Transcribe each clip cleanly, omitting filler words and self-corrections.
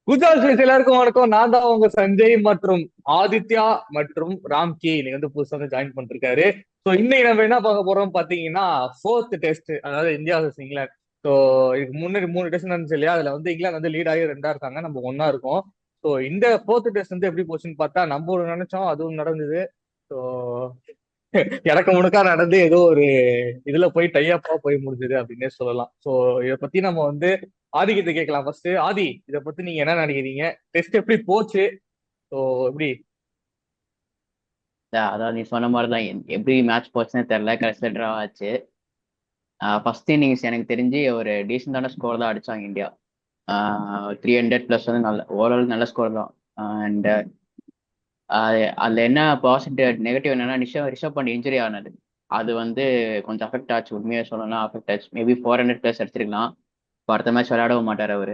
குஜால் space எல்லாருக்கும் வணக்கம். நான் தான் உங்க சஞ்சய் மற்றும் ஆதித்யா மற்றும் ராம்கி இன்னைக்கு வந்து புதுசா வந்து ஜாயின் பண்ணிருக்காரு. ஸோ இன்னைக்கு நம்ம என்ன பார்க்க போறோம் பாத்தீங்கன்னா, ஃபோர்த் டெஸ்ட், அதாவது இந்தியா vs இங்கிலாந்து. ஸோ இதுக்கு முன்னாடி 3 டெஸ்ட் நடந்துச்சு இல்லையா? அதுல வந்து இங்கிலாந்து வந்து லீட் ஆகி 2-ஆ இருக்காங்க, நம்ம ஒண்ணா இருக்கோம். ஸோ இந்த ஃபோர்த் டெஸ்ட் வந்து எப்படி போச்சுன்னு பார்த்தா, நம்ம ஒரு நினைச்சோம், அதுவும் நடந்தது. ஸோ எனக்கு முழுக்கா நடந்து ஏதோ ஒரு இதுல போய் டைப்பா போய் முடிஞ்சது அப்படின்னே சொல்லலாம். சோ இத பத்தி நம்ம வந்து ஆதிக்கிட்ட கேட்கலாம். ஃபர்ஸ்ட் ஆதி, இத பத்தி நீங்க என்ன நினைக்கிறீங்க? டெஸ்ட் எப்படி போச்சு? சோ எப்படி? அதாவது நீ சொன்ன மாதிரி தான் எப்படி மேட்ச் போச்சுன்னே தெரில. கடைசியில் ட்ரா ஆச்சு. ஃபர்ஸ்ட் இன்னிங்ஸ் எனக்கு தெரிஞ்சு ஒரு டீசெண்டான ஸ்கோர் தான் அடிச்சாங்க இந்தியா. 300+ வந்து நல்ல ஓவரால் நல்ல ஸ்கோர் தான். அண்ட் அதில் என்ன பாசிட்டிவ் நெகட்டிவ் என்னன்னா ரிஷப் பண்ணி இன்ஜுரி ஆனது. அது வந்து கொஞ்சம் அஃபெக்ட் ஆச்சு. உண்மையாக சொல்லணும்னா அஃபெக்ட் ஆச்சு. மேபி 400+ அடிச்சிருக்கலாம். இப்போ அடுத்த மேட்ச் விளையாடவும் மாட்டார் அவர்.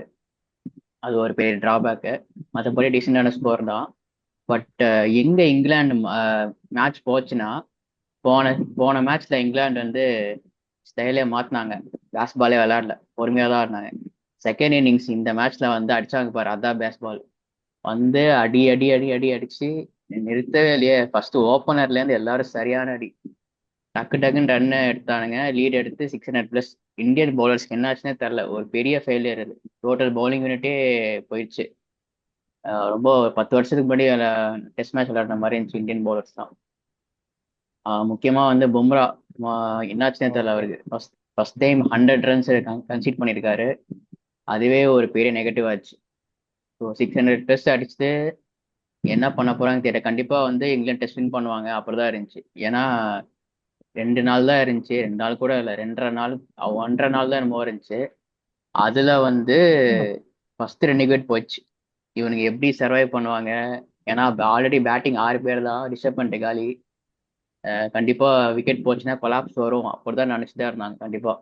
அது ஒரு பெரிய ட்ராபேக்கு. மற்றபடி டீசெண்டான ஸ்கோர் தான். பட் எங்க இங்கிலாந்து மேட்ச் போச்சுன்னா, போன போன மேட்ச்ல இங்கிலாந்து வந்து ஸ்டைலே மாத்தினாங்க. பேஸ்பாலே விளையாடல, பொறுமையா தான் இருந்தாங்க. செகண்ட் இன்னிங்ஸ் இந்த மேட்ச்ல வந்து அடிச்சாங்க பாரு, அதான் பேஸ்பால். வந்து அடி அடி அடி அடி அடிச்சு நிறுத்தவே இல்லையே. ஃபர்ஸ்ட் ஓப்பனர்ல இருந்து எல்லாரும் சரியான அடி. டக்கு டக்குன்னு ரன் எடுத்தானுங்க, லீட் எடுத்து 600+. இந்தியன் பவுலர்ஸ்க்கு என்ன ஆச்சுன்னே தெரில. ஒரு பெரிய ஃபெயிலியர் அது. டோட்டல் பவுலிங் யூனிட்டே போயிடுச்சு. ரொம்ப 10 வருஷத்துக்கு முன்னாடி டெஸ்ட் மேட்ச் விளையாடுற மாதிரி இருந்துச்சு இந்தியன் பவுலர்ஸ் தான். முக்கியமா வந்து பும்ரா. என்னாச்சுன்னே தெரியல அவருக்கு. ஃபர்ஸ்ட் டைம் 100 ரன்ஸ் கன்சீட் பண்ணியிருக்காரு. அதுவே ஒரு பெரிய நெகட்டிவ் ஆச்சு. ஸோ 600+ அடிச்சுட்டு என்ன பண்ண போறாங்க தெரியல. கண்டிப்பா வந்து இங்கிலாந்து டெஸ்ட் வின் பண்ணுவாங்க அப்படிதான் இருந்துச்சு. ஏன்னா 2 நாள் தான் இருந்துச்சு. 2 நாள் கூட இல்லை, 2.5 நாள், 1.5 நாள் தான் என்னமோ இருந்துச்சு. அதுல வந்து ஃபர்ஸ்ட் 2 விக்கெட் போச்சு. இவனுக்கு எப்படி சர்வைவ் பண்ணுவாங்க? ஏன்னா ஆல்ரெடி பேட்டிங் 6 பேர் தான். ரிஷப் பண்ணிட்டு காலி. கண்டிப்பா விக்கெட் போச்சுன்னா கொலாப்ஸ் வரும் அப்படிதான் நினைச்சுதான் இருந்தாங்க கண்டிப்பா.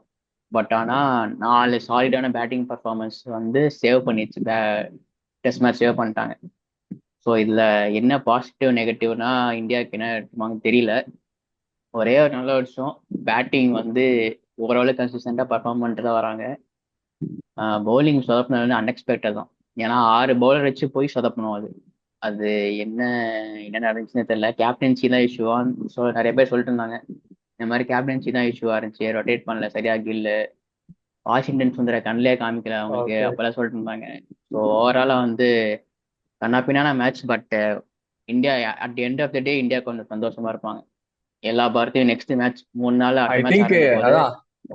பட் ஆனா 4 சாலிடான பேட்டிங் பர்ஃபார்மன்ஸ் வந்து சேவ் பண்ணிடுச்சு. டெஸ்ட் மேட்ச் சேவ் பண்ணிட்டாங்க. ஸோ இதுல என்ன பாசிட்டிவ் நெகட்டிவ்னா இந்தியாவுக்கு என்ன எடுத்துமாங்க தெரியல. ஒரே ஒரு நல்ல விஷயம், பேட்டிங் வந்து ஓரளவு கன்சிஸ்டண்டா பர்ஃபார்ம் பண்ணிட்டு தான் வராங்க. பவுலிங் சொதப்பினது வந்து அன்எக்ஸ்பெக்டட் தான். ஏன்னா 6 பவுலர் வச்சு போய் சொதப்பணும் அது. அது என்ன என்ன நடந்துச்சுன்னு தெரியல. கேப்டன்சி தான் இஷ்யூவான்னு நிறைய பேர் சொல்லிட்டு இருந்தாங்க. இந்த மாதிரி கேப்டன்சி தான் இஷ்யூவா இருந்துச்சு, ரொட்டேட் பண்ணல சரியா கில்லு. வாஷிங்டன் சுந்தர கண்ணிலே காமிக்கல அவங்களுக்கு ஓகே. அப்பெல்லாம் சொல்லிட்டு இருந்தாங்க. ஸோ ஓவராலா வந்து கண்ணாப்பினான match. But India at the end of the day India கொஞ்சம் சந்தோஷமா இருப்பாங்க. எல்லா பாரத்தையும் நெக்ஸ்ட் மேட்ச் 3 நாள் ஐ அடுத்த மேட்ச் திங்க் ஆரம்பிக்க போது. அதான்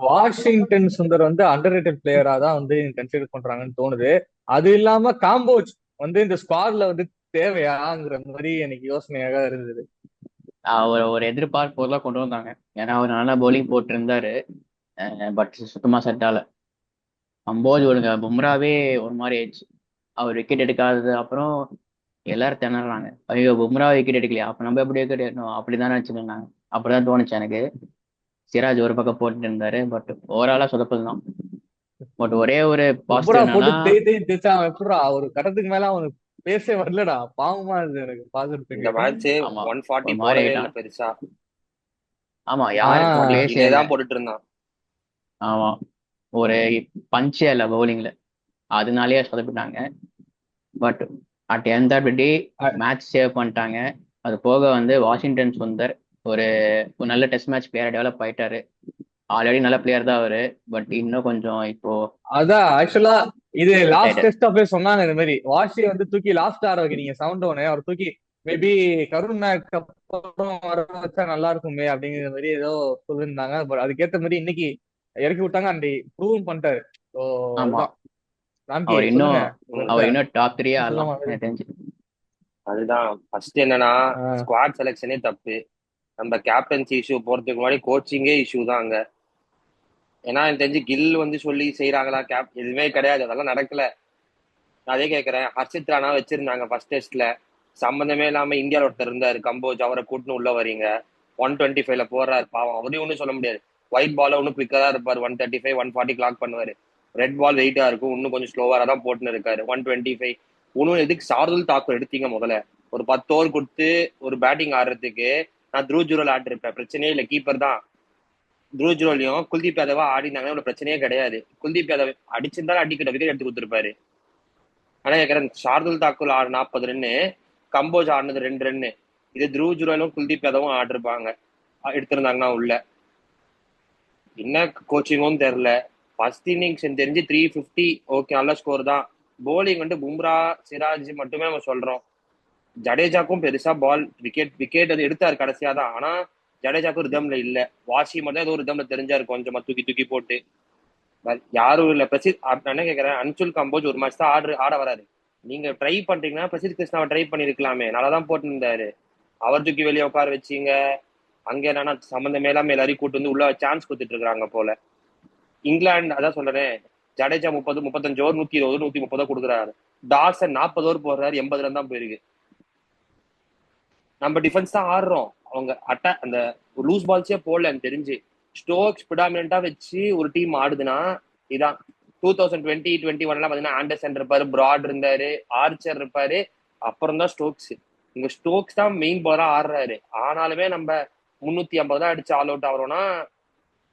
வாஷிங்டன் சுந்தர் வந்து அண்டர் ரேட்டட் பிளேயரா தான் வந்து கன்சிடர் பண்றாங்கன்னு தோணுது. அது இல்லாம காம்போஜ் வந்து இந்த ஸ்குவாட்ல வந்து தேவையாங்கிற மாதிரி எனக்கு யோசனையாக இருந்தது. அவர் ஒரு எதிர்பார்ப்போர்லாம் கொண்டு வந்தாங்க. ஏன்னா அவர் நல்லா பவுலிங் போட்டு இருந்தாரு. பட் சுத்தமா செட் ஆகல. கம்போஜ் ஒழுங்க, பும்ராவே ஒரு மாதிரி ஆயிடுச்சு. அவர் விக்கெட் எடுக்காதது அப்புறம் எல்லாரும் திணறாங்க. ஐயோ பும்ரா விக்கெட் எடுக்கலையா, அப்ப நம்ம எப்படி விக்கெட் எடுக்கணும் அப்படிதான் நினைச்சிருந்தாங்க. அப்படிதான் தோணுச்சு எனக்கு. சிராஜ் ஒரு பக்கம் போட்டுட்டு இருந்தாரு. பட் ஓவராலா சொதப்பல் தான். பட் ஒரே ஒரு பும்ரா பாசிட்டிவ் என்னன்னா, போட்டு தேய்ச்சா அவன் எப்படிடா ஒரு கட்டத்துக்கு மேல அவனுக்கு பேசவே வரலடா. பாவமா இருந்தது எனக்கு இந்த பாக்குறதுக்கு. மேட்ச் ஆமா, ஒன் ஃபார்ட்டி ஒரு மாதிரி போடவே இல்லை ஆயிட்டான். பெருசா. ஆமா, ஒன் யாரும் ஃபார்ட்டி ஆஹ் பேசவே கீழே இல்லை. தான் போட்டுட்டு இருந்தான். ஆமா, ஒரு பஞ்சே இல்லை பவுலிங்ல. அதனாலேயே சொதப்பிட்டாங்க. But at end of the day match save பண்ணிட்டாங்க. அது போக வந்து வாஷிங்டன் சுந்தர் ஒரு ஒரு நல்ல டெஸ்ட் மேட்ச் பிளேயர் டெவலப் ஆயிட்டாரு. ஆல்ரெடி நல்ல பிளேயர் தான் அவரு. பட் இன்னும் கொஞ்சம் இப்போ அதான் ஆக்சுவலா இது செட் லாஸ்ட் ஆயிட்டாரு. டெஸ்ட் அப்பவே சொன்னாங்க இந்த மாதிரி வாஷியை வந்து தூக்கி லாஸ்ட் ஆட வைக்கிறீங்க, செவன் டவுனு அவர் தூக்கி மேபி கருண் நாயக்கு அப்புறம் வர வச்சா நல்லா இருக்குமே அப்படிங்கிற மாதிரி ஏதோ சொல்லியிருந்தாங்க. பட் அதுக்கேத்த மாதிரி இன்னைக்கு இறக்கி விட்டாங்க, அண்ட் ப்ரூவும் பண்ணிட்டாரு. ஸோ ஆமா, அதுதான். ராம்கி அவர் இன்னும் சொல்லுங்க. அவர் உங்கள்கிட்ட இன்னும் டாப் 3 ஆடலாம் சொல்லாம எனக்கு தெரிஞ்சு. அதுதான் ஃபர்ஸ்ட் என்னன்னா, ஸ்குவாட் செலெக்ஷனே தப்பு. நம்ம கேப்டன்சி இஷ்யூ போறதுக்கு முன்னாடி கோச்சிங்கே இஷ்யூ தான் அங்க. ஏன்னா எனக்கு தெரிஞ்சு கில் வந்து சொல்லி செய்யறாங்களா? எதுவுமே கிடையாது, அதெல்லாம் நடக்கல. நான் அதே கேட்கறேன். ஹர்ஷித் ராணா வச்சிருந்தாங்க ஃபர்ஸ்ட் டெஸ்ட்ல. சம்பந்தமே இல்லாம இந்தியாவில் ஒருத்தர் இருந்தாரு கம்போஜ், அவரை கூட்டின்னு உள்ள வரீங்க. 125ல போடுறாரு பாவம். அவரையும் ஒன்றும் சொல்ல முடியாது. ஒயிட் பால ஒன்றும் குவிக்கா தான் இருப்பார். 135 140 கிளாக் பண்ணுவாரு. ரெட் பால் வெயிட்டா இருக்கும், இன்னும் கொஞ்சம் ஸ்லோவரா தான் போட்டுன்னு இருக்காரு. 125 இன்னும் எதுக்கு சார்துல் தாக்கூர் எடுத்தீங்க முதல்ல? ஒரு 10 ஓவர் கொடுத்து ஒரு பேட்டிங் ஆடுறதுக்கு நான் த்ரூ ஜுரல் ஆடிருப்பேன், பிரச்சனையே இல்லை. கீப்பர் தான். த்ரூ ஜுரலையும் குல்தீப் யாதவா ஆடினாங்கன்னா பிரச்சனையே கிடையாது. குல்தீப் யாதவ் அடிச்சிருந்தாலும் அடிக்கிட்ட விக்கெட் எடுத்து கொடுத்துருப்பாரு. ஆனா கேட்கறேன், ஷார்துல் தாக்கூர் 40 ரன்னு, கம்போஜ் ஆடினது 2 ரன்னு. இது த்ருவ் ஜுரலும் குல்தீப் யாதவும் ஆடிருப்பாங்க எடுத்திருந்தாங்கன்னா உள்ள. என்ன கோச்சிங்கும் தெரியல. ஃபர்ஸ்ட் இன்னிங்ஸ் எனக்கு தெரிஞ்சு 350, ஓகே நல்ல ஸ்கோர் தான். போலிங் வந்துட்டு பும்ரா, சிராஜ் மட்டுமே நம்ம சொல்றோம். ஜடேஜாக்கும் பெருசா பால் விக்கெட் அது எடுத்தாரு கடைசியா தான். ஆனா ஜடேஜாக்கும் ரிதம்ல இல்ல. வாஷி மட்டும் ஏதோ ரிதம்ல தெரிஞ்சாரு, கொஞ்சமா தூக்கி தூக்கி போட்டு. யாரும் இல்ல. என்ன கேட்கறேன், அன்சுல் கம்போஜ் ஒரு மேட்ச் தான் ஆட வராரு. நீங்க ட்ரை பண்றீங்கன்னா பிரசித் கிருஷ்ணாவை ட்ரை பண்ணிருக்கலாமே, நல்லாதான் போட்டு இருந்தாரு. அவர் தூக்கி வெளியே உட்கார வச்சீங்க. அங்க என்னன்னா சம்பந்தமே இல்லாம எல்லாரையும் கூட்டு வந்து உள்ள சான்ஸ் கொடுத்துட்டு இருக்காங்க போல. இங்கிலாந்து அதான் சொல்றேன், ஜடேஜா 35 ஓவர் 120 130 கொடுக்குறாரு. டார்சன் 40 ஓவர் போடுறாரு, 80 ரன் தான் போயிருக்கு. நம்ம டிஃபென்ஸ் தான் ஆடுறோம், அவங்க அந்த லூஸ் பால்ஸே போடல எனக்கு தெரிஞ்சு. ஸ்டோக்ஸ் பிடாமினா வச்சு ஒரு டீம் ஆடுதுன்னா இதான். 2020-21 பாத்தீங்கன்னா ஆண்டர்சன் இருப்பாரு, பிராட் இருந்தாரு, ஆர்ச்சர் இருப்பாரு, அப்புறம் தான் ஸ்டோக்ஸ். இங்க ஸ்டோக்ஸ் தான் மெயின் பாலா ஆடுறாரு. ஆனாலுமே நம்ம 350 தான் அடிச்சு ஆல் அவுட் ஆகிறோம்னா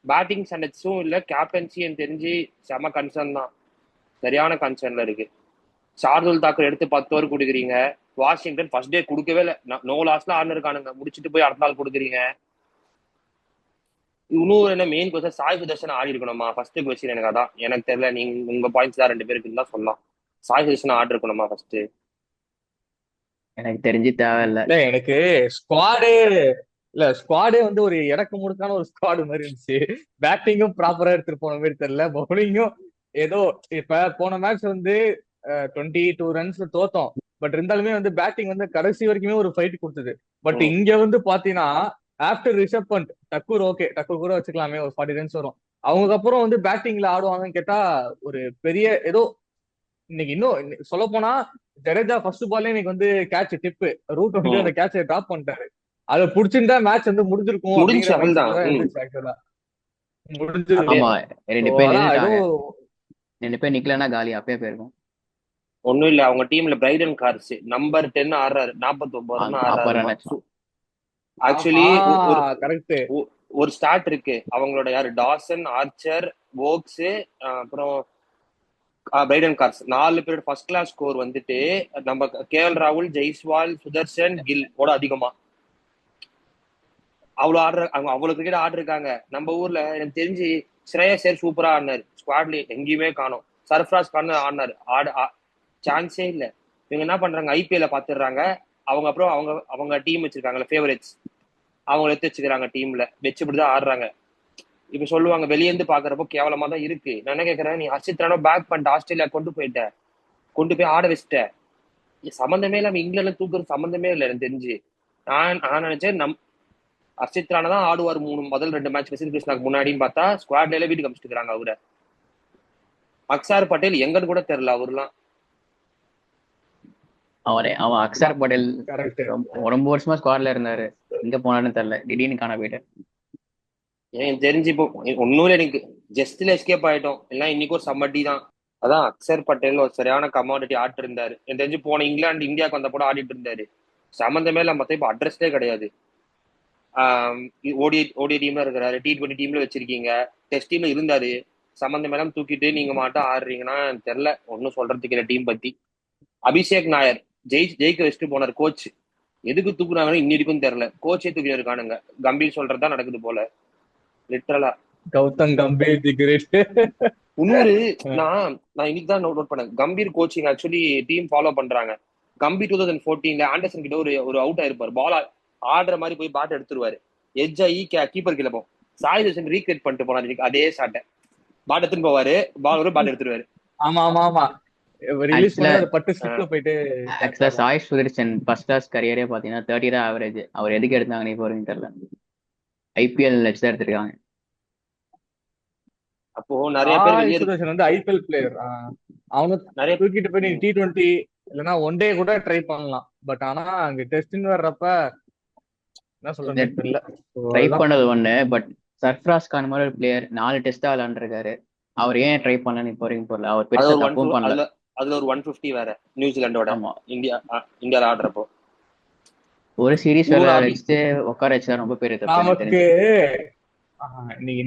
பேட்டிங் ஸ்டாண்டர்ட்ஸும் இல்ல, கேப்டன்சி எனக்கு தெரிஞ்சு செம கன்சர்ன் தான், சரியான கன்சர்ன்ல இருக்கு. ஷார்துல் தாக்கூர் எடுத்து 10 ஓவர் கொடுக்குறீங்க. வாஷிங்டன் ஃபர்ஸ்ட் டே கொடுக்கவே இல்லை, நோ லாஸ்ல ஆடினு இருக்கானுங்க. முடிச்சுட்டு போய் அடுத்த நாள் கொடுக்குறீங்க. இன்னும் என்ன மெயின் கொஸ்டின், சாய் சுதர்ஷன் ஆடி இருக்கணுமா? ஃபர்ஸ்ட் கொஸ்டின் எனக்கு அதான். எனக்கு தெரியல, நீங்க உங்க பாயிண்ட்ஸ் தான் 2 பேருக்கு தான் சொல்லலாம். சாய் சுதர்ஷன் ஆடி இருக்கணுமா ஃபர்ஸ்ட்? எனக்கு தெரிஞ்சு தேவையில்ல. எனக்கு ஸ்குவாடே வந்து ஒரு இடக்கு முடுக்கான ஒரு ஸ்குவாடு மாதிரி இருந்துச்சு. பேட்டிங்கும் ப்ராப்பரா எடுத்துட்டு போன மாதிரி தெரியல, பவுலிங்கும் ஏதோ. இப்ப போன மேட்ச் வந்து 22 ரன்ஸ்ல தோத்தோம். பட் இருந்தாலுமே வந்து பேட்டிங் வந்து கடைசி வரைக்குமே ஒரு ஃபைட் கொடுத்தது. பட் இங்க வந்து பாத்தீங்கன்னா ஆஃப்டர் ரிஷப் பண்ட், டக்கூர் கூட வச்சுக்கலாமே, ஒரு 40 ரன்ஸ் வரும். அவங்க அப்புறம் வந்து பேட்டிங்ல ஆடுவாங்கன்னு கேட்டா ஒரு பெரிய ஏதோ. இன்னைக்கு இன்னும் சொல்ல போனா ஜடேஜா ஃபர்ஸ்ட் பால்ல இன்னைக்கு வந்து கேட்ச் டிப்பு ரூட் வந்து அந்த கேட்சை டிராப் பண்ணிட்டாரு. அதை புடிச்சிருந்தா மேட்ச் வந்து முடிஞ்சிருக்கும் முடிஞ்சு அப்படிங்கிற மைண்ட் அவ்வளவுதான். செட்ல தான் இருந்துச்சு ஆக்சுவலா. முடிஞ்சது. ஆமா, 2 பேர் அதான் ஏதோ நின்னுட்டாங்க. 2 பேர் நிக்கலன்னா காலி அப்பயே போயிருக்கும். ஒன்னும் இல்ல, அவங்க டீம்ல பிரைடன் கார்ஸ் நம்பர் 10 ஆடுறாரு, 49 ரன் ஆடுறாரு. Actually correct. ஒரு ஸ்டார்ட் இருக்கு அவங்களோட, யாரு, டாசன், ஆர்ச்சர், வோக்ஸ், அப்புறம் பிரைடன் கார்ஸ் 4 பேரோட ஃபர்ஸ்ட் கிளாஸ் ஸ்கோர் வந்துட்டு நம்ம கேஎல் ராகுல், ஜெய்ஸ்வால், சுதர்ஷன், கில் ஓட அதிகமா. அவ்வளவு ஆடுற, அவங்க அவ்வளவு கிரிக்கெட் ஆடிருக்காங்க. நம்ம ஊர்ல எனக்கு தெரிஞ்சு ஸ்ரேயஸ் ஐயர் சூப்பரா ஆடினாரு, ஸ்குவாட்ல எங்கேயுமே காணும். சர்ஃப்ராஸ் கான் ஆடினாரு, சான்ஸே இல்ல. இவங்க என்ன பண்றாங்க, ஐபிஎல்ல பாத்துடுறாங்க. அவங்க அப்புறம் அவங்க டீம் வச்சிருக்காங்கல்ல ஃபேவரேட்ஸ், அவங்களை எடுத்து வச்சுக்கிறாங்க டீம்ல, வச்சுப்படிதான் ஆடுறாங்க. இப்ப சொல்லுவாங்க வெளியேந்து பாக்குறப்போ கேவலமா தான் இருக்கு. நான் என்ன கேட்கறேன், நீ ஹர்ஷித் ராணா பேக் பண்ணிட்டு ஆஸ்திரேலியா கொண்டு போய் ஆட வச்சுட்ட. சம்பந்தமே இல்லாம இங்கிலாந்து தூக்குறது சம்பந்தமே இல்லை எனக்கு தெரிஞ்சு. நான் நினைச்சேன் ஹர்ஷித் ராணா தான் ஆடுவார் முதல் 2 மேட்ச் பிரசித் கிருஷ்ணாக்கு முன்னாடின்னு பார்த்தா ஸ்குவாட்ல வீட்டுக்கு அமிச்சுக்கிறாங்க அவரை. அக்ஷர் பட்டேல் எங்கன்னு கூட தெரியல அவருலாம். அவன் அக்ஷர் பட்டேல் ரொம்ப வருஷமா ஸ்குவாட்ல இருந்தாரு, எங்க போனான்னு தெரியல, திடீர்னு காண போயிட்டு. எனக்கு தெரிஞ்சு இப்போ ஒன்னும் எனக்கு ஜஸ்ட்ல எஸ்கேப் ஆயிட்டோம். எல்லாம் இன்னைக்கு ஒரு சம்மட்டி தான். அதான் அக்ஷர் பட்டேல் ஒரு சரியான கமாடிட்டி ஆட்டு இருந்தாரு எனக்கு தெரிஞ்சு. போன இந்தியாவுக்கு வந்த போட ஆடிட்டு இருந்தாரு, சம்பந்தமே இல்லாம மொத்தம் இப்ப அட்ரஸ்டே கிடையாது. ஓடி டீம்ல இருக்கிறாரு, T20 டீம்ல வச்சிருக்கீங்க, டெஸ்ட் டீம்ல இருந்தாரு, சம்பந்தம் எல்லாம் தூக்கிட்டு நீங்க மாட்டம் ஆடுறீங்கன்னா தெரியல, ஒன்னும் சொல்றதுக்கு இல்லை டீம் பத்தி. அபிஷேக் நாயர் ஜெயிக்க வச்சுட்டு போனார் கோச், எதுக்கு தூக்குறாங்கன்னு இன்னிக்கும் தெரியல. கோச்சே தூக்கி இருக்கானுங்க, கம்பீர் சொல்றதுதான் நடக்குது போல லிட்டரலா. கௌதம் கம்பீர் தி கிரேட். இன்னொரு நான் இன்னைக்கு தான் நோட் பண்ணேன், Gambhir coaching actually team follow பண்றாங்க. கம்பீர் 2014 ஆண்டர்சன் கிட்ட ஒரு அவுட் ஆயிருப்பாரு, பால் ஆடுற மாதிரி போய் பேட் எடுத்துருவாரு, எட்ஜ் ஆகி கீப்பர் கீழே போகும். சாய் சுதர்ஷன் ரீக்ரியேட் பண்ணிட்டு போனாரு அதே ஷாட்டை, பேட் எடுத்துன்னு போவாரு, பால் வரும் பேட் எடுத்துருவாரு. ஆமா சாய் சுதர்ஷன் ஃபர்ஸ்ட் கிளாஸ் கரியரே பாத்தீங்கன்னா 30 தான் ஆவரேஜ். அவர் எதுக்கு எடுத்தாங்கன்னு இப்போ வரைக்கும் தெரியல. ஐபிஎல் வச்சு தான் எடுத்திருக்காங்க. அப்போ நிறைய பேர் வந்து ஐபிஎல் பிளேயர், அவனுக்கு நிறைய தூக்கிட்டு போய் நீங்க T20 இல்லைன்னா ஒன் டே கூட ட்ரை பண்ணலாம். பட் ஆனா அங்க டெஸ்ட்னு வர்றப்ப என்ன சொல்றது தெரியல. ட்ரை பண்ணது ஒண்ணு, பட் சர்ஃப்ராஸ் கான் மாதிரி ஒரு பிளேயர் 4 டெஸ்டா விளையாண்டுருக்காரு, அவர் ஏன் ட்ரை பண்ணலன்னு இப்போ வரைக்கும் போடல. அவர் பெருசா தப்பும் பண்ணல. அதுல ஒரு 150 வேற நியூசிலாண்டோட இந்தியால ஆடுறப்போ ஒரு சீரீஸ் வச்சு உட்கார வச்சா ரொம்ப பேரு நமக்கு. நீங்க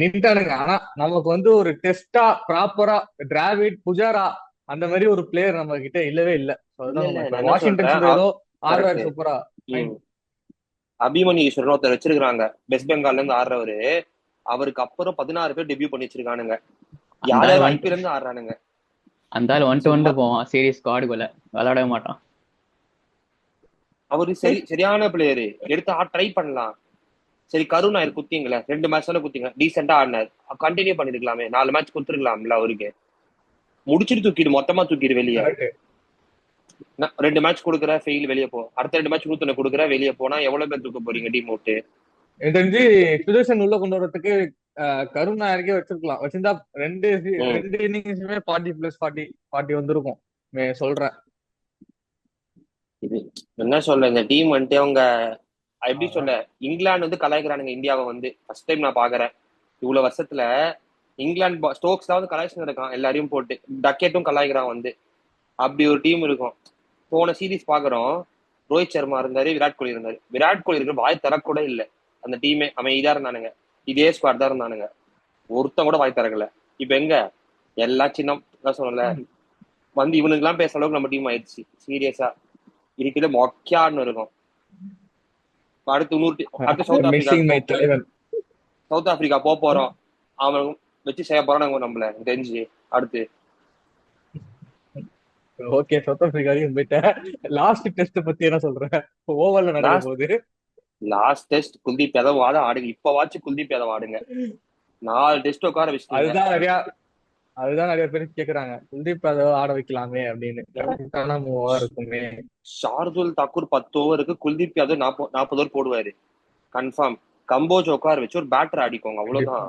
நின்ட்டானுங்க, ஆனா நமக்கு வந்து ஒரு டெஸ்டா ப்ராப்பரா டிராவிட், புஜாரா அந்த மாதிரி ஒரு பிளேயர் நம்ம கிட்ட இல்லவே இல்ல. So இல்ல அதுதான் இல்ல நம்ம இப்ப நான் என்ன வாஷிங்டன் சொல்றேன், சுந்தர் ஏதோ ஆடுறாரு கரெக்ட். சூப்பரா. ஃபைன். அபிமன்யு ஈஸ்வரன் ஒருத்தர் வச்சிருக்காங்க, வெஸ்ட் பெங்கால்ல இருந்து ஆடுறவரு. அவருக்கு அப்புறம் 16 பேர் டெபியூ பண்ணி வச்சிருக்கானுங்க. அந்த யார் ஆள் யாரும் வந்துட்டு ஐபிஎல் இருந்து ஆடுறானுங்க. அந்த ஆள் வந்துட்டு சும்மா வந்துட்டு போவான் சீரியஸ் ஸ்குவாடுக்குள்ள, விளையாடவே மாட்டான். அவரு சரியான பிளேயரு, எடுத்து ட்ரை பண்ணலாம். சரி கருண் ஆயிரு குத்திங்களே, 2 மேட்ச் தானே குத்திங்க, டீசெண்டா ஆடினார், கண்டினியூ பண்ணிருக்கலாமே, 4 மேட்ச் கொடுத்துருக்கலாம்ல அவருக்கு. முடிச்சுட்டு தூக்கிடு, மொத்தமா தூக்கிடு வெளியே. கரெக்ட். 2 மேட்ச் கொடுக்குற ஃபெயில், வெளியே போ. அடுத்த 2 மேட்ச் 101 கொடுக்குற, வெளியே போனா எவ்வளவு பேர் தூக்க போறீங்க டீம் விட்டு? எனக்கு தெரிஞ்சு சுதர்ஷன் உள்ள கொண்டு வரதுக்கு கருண் நாயருக்கே வச்சிருக்கலாம். வச்சிருந்தா ரெண்டு ம். ரெண்டு இன்னிங்ஸுமே 40+40 வந்திருக்கும் சொல்றேன். இது என்ன சொல்ல, இந்த டீம் வந்துட்டு அவங்க எப்படி சொல்ல, இங்கிலாந்து வந்து கலாய்க்கிறானுங்க இந்தியாவை வந்து. ஃபர்ஸ்ட் டைம் நான் பாக்குறேன் இவ்வளவு வருஷத்துல. இங்கிலாந்து ஸ்டோக்ஸ் தான் வந்து கலாய்ச்சி இருக்கான் எல்லாரையும் போட்டு, டக்கெட்டும் கலாய்க்கிறான் வந்து. அப்படி ஒரு டீம் இருக்கும். போன சீரீஸ் பாக்குறோம், ரோஹித் சர்மா இருந்தாரு, விராட் கோலி இருந்தாரு. விராட் கோலி இருக்கிற வாய் தரக்கூட இல்லை அந்த டீமே. அவன் இதா இருந்தானுங்க, இதே ஸ்குவாட் தான் இருந்தானுங்க, ஒருத்தன் கூட வாய் தரக்கல. இப்ப எங்க எல்லாம் சின்ன சொல்லல வந்து இவனுக்கு எல்லாம் பேசுற அளவுக்கு நம்ம டீம் ஆயிடுச்சு. சீரியஸா இருக்கிற மொக்கையான்னு இருக்கும். அடுத்து சவுத் ஆப்பிரிக்கா போறோம், அவன் வச்சு செய்ய போறான் நம்மள தெரிஞ்சு. அடுத்து ஓகே, சவுத் ஆப்பிரிக்கா வரைக்கும் போயிட்டேன். லாஸ்ட் டெஸ்ட் பத்தி என்ன சொல்றேன்? ஓவர்ல நடக்க போகுது. லாஸ்ட் டெஸ்ட் குல்தீப் யாதவ் ஆடுங்க, இப்ப வாச்சு குல்தீப் யாதவ் ஆடுங்க. 4 டெஸ்ட் உட்கார வச்சு. அதுதான் நிறைய பேர் கேக்குறாங்க, குல்தீப் யாதவ் ஆட வைக்கலாமே அப்படின்னு. இருக்குமே. ஷார்துல் தாக்கூர் 10 ஓவருக்கு, குல்தீப் யாதவ் 40 ஓவர் போடுவாரு கன்ஃபார்ம். கம்போஜ் உட்கார வச்சு ஒரு பேட்டர் ஆடிக்கோங்க, அவ்வளவுதான்.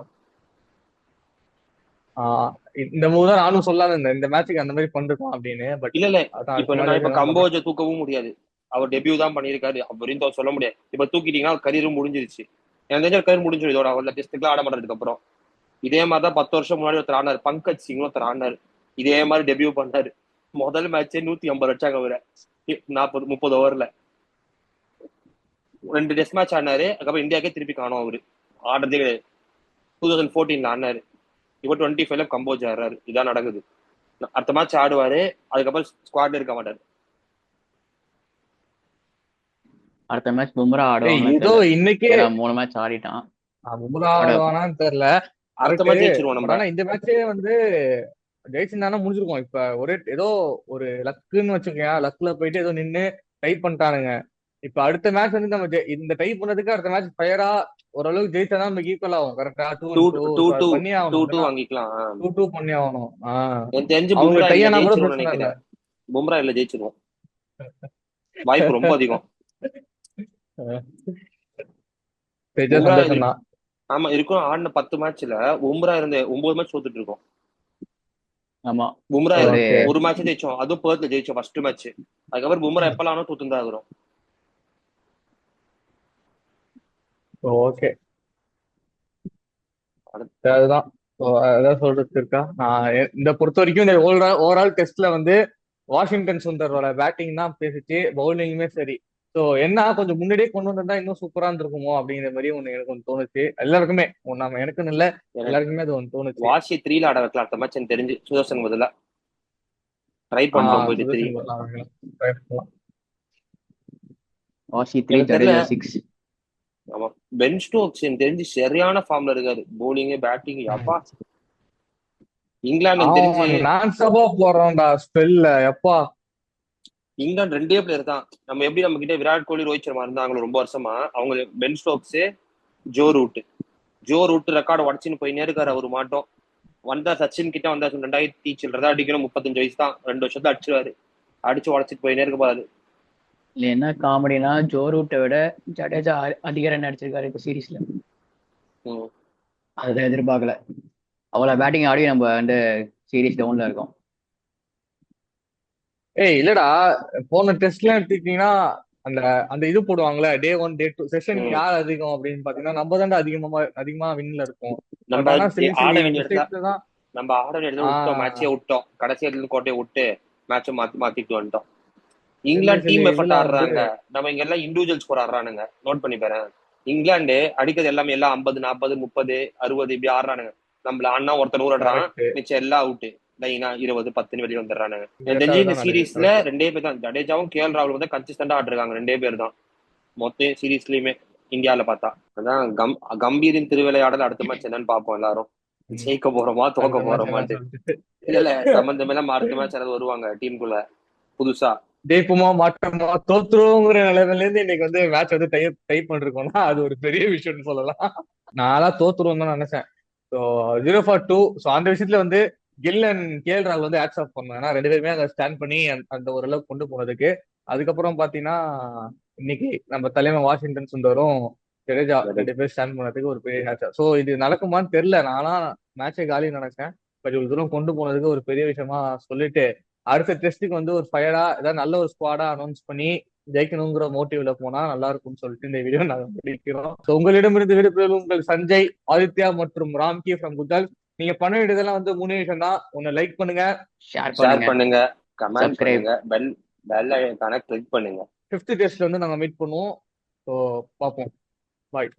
இந்த மூணு தான் நானும் சொல்லாத இருந்தேன், இந்த மேட்சுக்கு அந்த மாதிரி பண்ணிருக்கோம் அப்படின்னு. பட் இல்ல இப்ப கம்போஜ தூக்கவும் முடியாது, அவர் டெபியூ தான் பண்ணிருக்காரு அப்படின்னு சொல்ல முடியாது. இப்ப தூக்கிட்டீங்கன்னா கரியரும் முடிஞ்சிருச்சு. எனக்கு தெரிஞ்ச கரியர் முடிஞ்சிடும் இதோட. அவர்ல டெஸ்ட்டுக்குலாம் ஆட மாட்டதுக்கு அப்புறம். இதே மாதிரிதான் 10 வருஷம் முன்னாடி ஒருத்தர் ஆனார், பங்கஜ் சிங் ஒருத்தர் ஆனார், இதே மாதிரி டெபியூ பண்ணாரு. முதல் மேட்சே 150 வச்சாங்க அவரை 30 ஓவர்ல. 2 டெஸ்ட் மேட்ச் ஆனாரு, அதுக்கப்புறம் இந்தியாவுக்கே திருப்பி காணும் அவரு. ஆடுறதே கிடையாது. 2014 ஆனாரு, இப்போ 25 கம்போஜ் ஆடுறாரு. இதான் நடக்குது. அடுத்த மேட்ச் ஆடுவாரு, அதுக்கப்புறம் ஸ்குவாட்ல இருக்க மாட்டாரு. அடுத்த மேட்ச் பும்ரா ஆடுவாங்க. ஏதோ இன்னைக்கே 3 மேட்ச் ஆடிட்டான். பும்ரா ஆடுவானான்னு தெரியல. அடுத்த மேட்ச் ஜெயிச்சிருவோம் நம்ம. ஆனா இந்த மேட்சே வந்து ஜெயிச்சிருந்தானா முடிஞ்சிருக்கும். இப்ப ஏதோ ஒரு லக்குன்னு வச்சுக்கோங்க, லக்ல போயிட்டு ஏதோ நின்னு டைப் பண்ணிட்டானுங்க. இப்ப அடுத்த மேட்ச் வந்து நம்ம இந்த டைப் பண்ணதுக்கு அடுத்த மேட்ச் ஃபயரா ஓரளவுக்கு ஜெயிச்சாதான் நமக்கு ஈக்குவல் ஆகும். கரெக்டா? 2-2 பண்ணி ஆகணும். 2-2 வாங்கிக்கலாம். 2-2 பண்ணி ஆகணும். எனக்கு தெரிஞ்சு அவங்க பும்ரா டையானா கூட ஜெயிச்சிருவோம் பிரச்சனை இல்ல. நினைக்கிறேன். பும்ரா இல்ல ஜெயிச்சிருவோம், வாய்ப்பு ரொம்ப அதிகம். ஆமா இருக்கும். ஆடின 10 மேட்ச்ல பும்ரா இருந்த 9 மேட்ச் தோத்துட்டு இருக்கோம். ஆமா, பும்ரா ஒரு மேட்ச் ஜெயிச்சோம், அதுவும் பேர்த்ல ஜெயிச்சோம் ஃபர்ஸ்ட் மேட்ச். அதுக்கப்புறம் பும்ரா எப்பலாம் தோத்துதான் ஆகுறோம். ஓகே, அதுதான் அதான் சொல்றது இருக்கா. இந்த பொறுத்த வரைக்கும் இந்த ஓவரால் டெஸ்ட்ல வந்து வாஷிங்டன் சுந்தரோட பேட்டிங் தான் பேசிச்சு, பவுலிங்குமே சரி. ஸோ என்ன கொஞ்சம் முன்னாடியே கொண்டு வந்திருந்தா இன்னும் சூப்பரா இருந்திருக்குமோ அப்படிங்கிற மாதிரி எனக்கு ஒன்று தோணுச்சு. எல்லாருக்குமே, நம்ம எனக்குன்னு இல்ல, எல்லாருக்குமே அது ஒன்று தோணுச்சு. வாஷி 3ல ஆட வைக்கலாம் அடுத்த மேட்ச் எனக்கு தெரிஞ்சு. சுதர்சன் பதிலா ட்ரை பண்ணுவோம் போயிட்டு 3. வாஷி 3 ஆமா, பென் ஸ்டோக்ஸ் எனக்கு தெரிஞ்சு சரியான ஃபார்ம்ல இருக்காரு. பவுலிங் பேட்டிங் அப்பா. இங்கிலாந்து தெரிஞ்சு நான் ஸ்டாப்பா போறோம்டா ஸ்பெல்ல எப்பா. இங்கிலாந்து 2 பிளேயர் தான். நம்ம எப்படி நம்ம கிட்ட விராட் கோலி, ரோஹித் சர்மா இருந்தாங்களோ ரொம்ப வருஷமா, அவங்க Ben Stokes, Joe Root record உடச்சுன்னு போயினே இருக்காரு. அவரு மாட்டோம் வந்தா சச்சின் கிட்ட வந்தா 2000 சில்லறதா அடிக்கணும். 35 வயசு தான், 2 வருஷத்துல அடிச்சிருவாரு. அடிச்சு உடச்சிட்டு போயினே இருக்க பாரு. இல்ல என்ன காமெடினா, ஜோ ரூட்டை விட ஜடேஜா அதிக ரன் அடிச்சிருக்காரு இப்ப சீரீஸ்ல. அதை எதிர்பார்க்கல. அவ்வளவு பேட்டிங் ஆடி நம்ம வந்து சீரீஸ் டவுன்ல இருக்கோம். இல்லடா, போன டெஸ்ட்ல எடுத்துக்கிட்டீங்கன்னா அந்த இது போடுவாங்களே, Day 1 Day 2 செஷன் யார் அதிகம் அப்படின்னு பாத்தீங்கன்னா நம்ம தான் அதிகமா வின்ல இருக்கும். நம்ம ஆட வேண்டிய இடத்துல மேட்சே விட்டோம். கடைசி இடத்துல கோட்டையை விட்டு மேட்சை மாத்திட்டு வந்துட்டோம். இங்கிலாந்து டீம் எஃபர்ட் ஆடுறாங்க, நம்ம இங்க எல்லாம் இண்டிவிஜுவல் ஸ்கோர் ஆடுறானுங்க. நோட் பண்ணி பாரு, இங்கிலாந்து அடிக்கிறது எல்லாமே எல்லாம் 50, 40, 30, 60 இப்படி ஆடுறானுங்க. நம்மள அண்ணா ஒருத்தர் 100 ஆடுறான், மிச்சம் எல்லாம் அவுட்டு. லைனா 20-10 வெளியே வந்துடுறானுங்க. எனக்கு எக்ஸாக்டா தெரிஞ்சு இந்த அதுதான் நடக்குது. சீரீஸ்ல கரெக்ட். 2 பேர் தான், ஜடேஜாவும் கேஎல் ராகுல் வந்து கன்சிஸ்டண்டா ஆட்டிருக்காங்க. 2 பேர் தான் மொத்த சீரீஸ்லயுமே இந்தியால பார்த்தா. அதான் கம்பீரின் திருவிளையாடல் அடுத்த மேட்ச் என்னன்னு பார்ப்போம் எல்லாரும். ஜெயிக்க போறோமா தோக்க அடுத்த மேட்ச் என்னன்னு போறோமான்ட்டு. சொல்லிட்டு இல்ல சம்பந்தமே இல்லாம அடுத்த மேட்ச் யாராவது வருவாங்க டீமுக்குள்ள புதுசா. ஜெயிப்போமா மாற்றமா தோத்துருவோங்கிற நிலைமையில இருந்து இன்னைக்கு வந்து மேட்ச் வந்து டைப் பண்ணிருக்கோம்னா அது ஒரு பெரிய விஷயம்னு சொல்லலாம். நான்லாம் தோத்துருவோம் தான் நினைச்சேன். ஸோ 0-2. ஸோ அந்த விஷயத்துல வந்து கில் அண்ட் கேஎல் ராகுல் வந்து ஆட்ஸ் ஆஃப் பண்ணாங்க. ஏன்னா 2 பேருமே அங்க ஸ்டாண்ட் பண்ணி அந்த ஓரளவுக்கு கொண்டு போனதுக்கு. அதுக்கப்புறம் பாத்தீங்கன்னா இன்னைக்கு நம்ம தலைமை வாஷிங்டன் சுந்தரும் ஜடேஜா 2 பேர் ஸ்டாண்ட் பண்ணதுக்கு ஒரு பெரிய மேட்ச். ஸோ இது நடக்குமான்னு தெரியல. நான்லாம் மேட்சை காலி நினைச்சேன். பட் இவ்வளவு தூரம் கொண்டு போனதுக்கு ஒரு பெரிய விஷயமா சொல்லிட்டு அடுத்த டெஸ்ட்டுக்கு வந்து ஒரு ஃபயரா ஏதாவது நல்ல ஒரு ஸ்குவாடா அனௌன்ஸ் பண்ணி ஜெயிக்கணுங்கிற மோட்டிவ்ல போனா நல்லா இருக்கும்னு சொல்லிட்டு இந்த வீடியோ நாங்க முடிக்கிறோம். So, உங்களிடமிருந்து விடுபெறும் உங்கள் சஞ்சய், ஆதித்யா மற்றும் ராம்கி ஃப்ரம் குஜால். நீங்க பண்ண வேண்டியதெல்லாம் வந்து 3 விஷயம் தான். ஒன்னு லைக் பண்ணுங்க, ஷேர் ஷேர் பண்ணுங்க, பண்ணுங்க, கமெண்ட் சப்ஸ்கிரைப். பண்ணுங்க, பெல் ஐகானை கிளிக் பண்ணுங்க. 5th டெஸ்ட்ல வந்து நாங்க மீட் பண்ணுவோம். ஸோ பார்ப்போம். பாய்.